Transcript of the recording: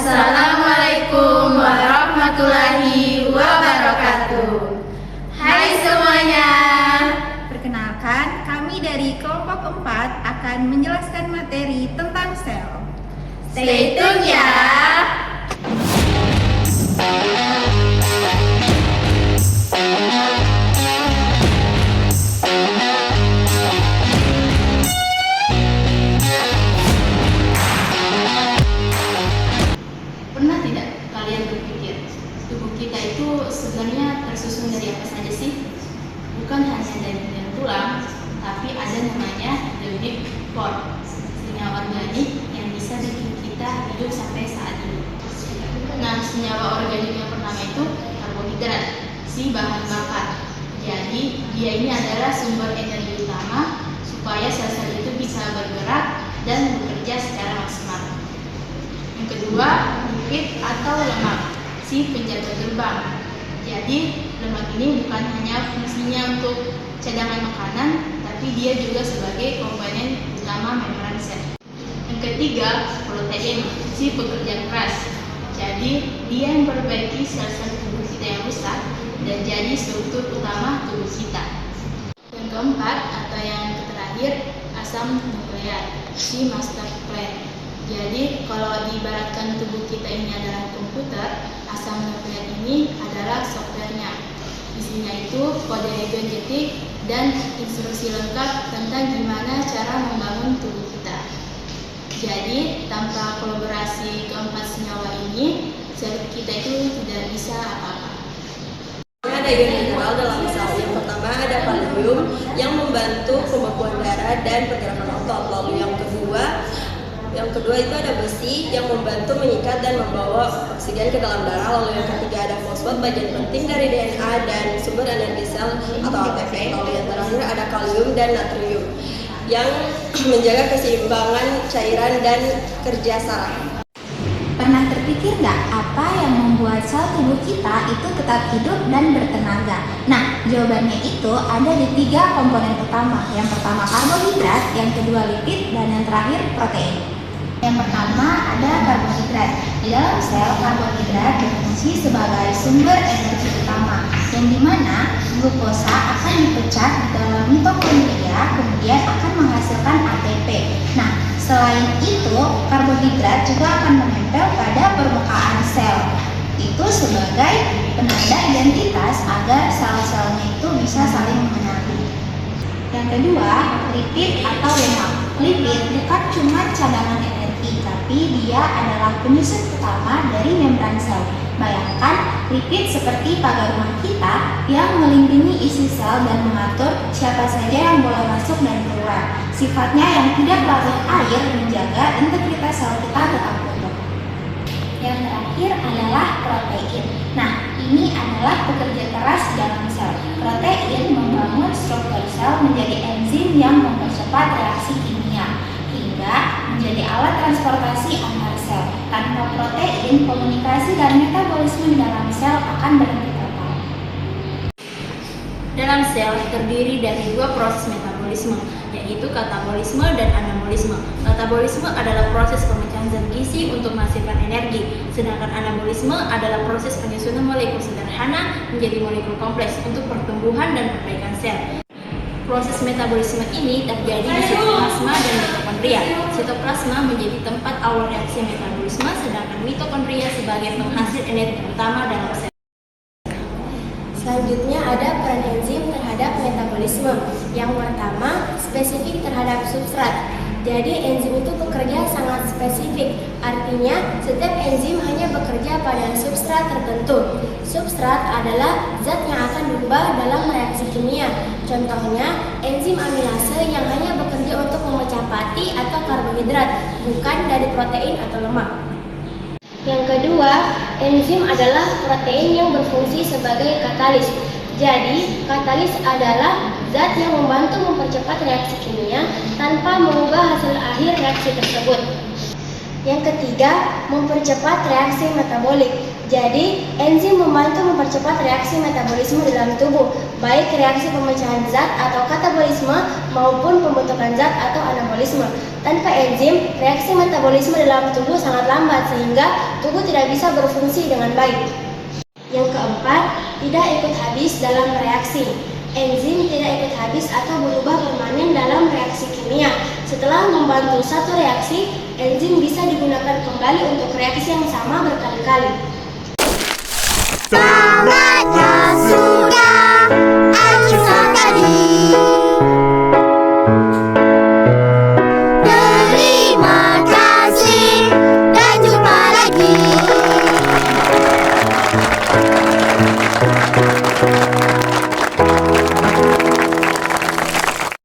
Assalamualaikum warahmatullahi wabarakatuh. Hai semuanya. Perkenalkan, kami dari kelompok 4 akan menjelaskan materi tentang sel. Stay tune ya. Pernah tidak kalian berpikir, tubuh kita itu sebenarnya tersusun dari apa saja sih? Bukan hanya dari tulang, tapi ada namanya the big four, senyawa organik yang bisa bikin kita hidup sampai saat ini. Nah, senyawa organik yang pertama itu karbohidrat, si bahan bakar. Jadi, dia ini adalah sumber energi utama supaya sel-sel itu bisa bergerak dan bekerja secara maksimal. Yang kedua, lipid atau lemak, si penjaga gerbang. Jadi, lemak ini bukan hanya fungsinya untuk cadangan makanan, tapi dia juga sebagai komponen utama membran sel. Yang ketiga, protein, si pekerja keras. Jadi, dia yang memperbaiki sel-sel tubuh kita yang rusak dan jadi struktur utama tubuh kita. Yang keempat atau yang terakhir, asam nukleat, si master plan. Jadi, kalau diibaratkan tubuh kita ini adalah komputer, asam nukleat ini adalah softwarenya. Isinya itu kode genetik dan instruksi lengkap tentang gimana cara membangun tubuh kita. Jadi, tanpa kolaborasi keempat senyawa ini, sel kita itu tidak bisa apa-apa. Ada mineral dalam sel. Yang pertama ada kalium yang membantu pembekuan darah dan pergerakan otot. Lalu yang kedua itu ada besi yang membantu mengikat dan membawa oksigen ke dalam darah. Lalu yang ketiga ada fosfat, bagian penting dari DNA dan sumber energi sel atau ATP. Lalu yang terakhir ada kalium dan natrium yang menjaga keseimbangan cairan dan kerja saraf. Pernah terpikir nggak apa yang membuat sel tubuh kita itu tetap hidup dan bertenaga? Nah, jawabannya itu ada di 3 komponen utama. Yang pertama karbohidrat, yang kedua lipid, dan yang terakhir protein. Yang pertama ada karbohidrat. Di dalam sel, karbohidrat berfungsi sebagai sumber energi utama, yang dimana glukosa akan dipecah di dalam mitokondria, kemudian akan menghasilkan ATP. Nah, selain itu, karbohidrat juga akan menempel pada permukaan sel. Itu sebagai penanda identitas agar sel-selnya itu bisa saling mengenali. Yang kedua, lipid atau lemak. Lipid bukan cuma cadangan energi, tapi dia adalah penyusun utama dari membran sel. Bayangkan lipid seperti pagar rumah kita yang melindungi isi sel dan mengatur siapa saja yang boleh masuk dan keluar. Sifatnya yang tidak larut air menjaga integritas sel kita tetap utuh. Yang terakhir adalah protein. Nah, ini adalah pekerja keras dalam sel. Protein membangun struktur sel menjadi enzim yang mempercepat reaksi kimia hingga menjadi alat transportasi antar sel. Tanpa protein, komunikasi dan metabolisme di dalam sel akan berhenti total. Dalam sel terdiri dari 2 proses metabolisme, yaitu katabolisme dan anabolisme. Katabolisme adalah proses pemecahan zat gizi untuk menghasilkan energi, sedangkan anabolisme adalah proses penyusunan molekul sederhana menjadi molekul kompleks untuk pertumbuhan dan perbaikan sel. Proses metabolisme ini terjadi di sitoplasma dan mitokondria. Sitoplasma menjadi tempat awal reaksi metabolisme, sedangkan mitokondria sebagai penghasil energi utama dalam sel. Selanjutnya ada peran enzim terhadap metabolisme. Yang pertama, spesifik terhadap substrat. Jadi enzim itu bekerja sangat spesifik. Artinya, setiap enzim hanya bekerja pada substrat tertentu. Substrat adalah zat yang akan diubah dalam reaksi kimia. Contohnya, enzim amilase yang hanya bekerja untuk memecah pati atau karbohidrat, bukan dari protein atau lemak. Yang kedua, enzim adalah protein yang berfungsi sebagai katalis. Jadi, katalis adalah zat yang membantu mempercepat reaksi kimia tanpa mengubah hasil akhir reaksi tersebut. Yang ketiga, mempercepat reaksi metabolik. Jadi, enzim membantu mempercepat reaksi metabolisme dalam tubuh, baik reaksi pemecahan zat atau katabolisme maupun pembentukan zat atau anabolisme. Tanpa enzim, reaksi metabolisme dalam tubuh sangat lambat sehingga tubuh tidak bisa berfungsi dengan baik. Yang keempat, tidak ikut habis dalam reaksi. Enzim tidak ikut habis atau berubah permanen dalam reaksi kimia. Setelah membantu satu reaksi, enzim bisa digunakan kembali untuk reaksi yang sama berkali-kali.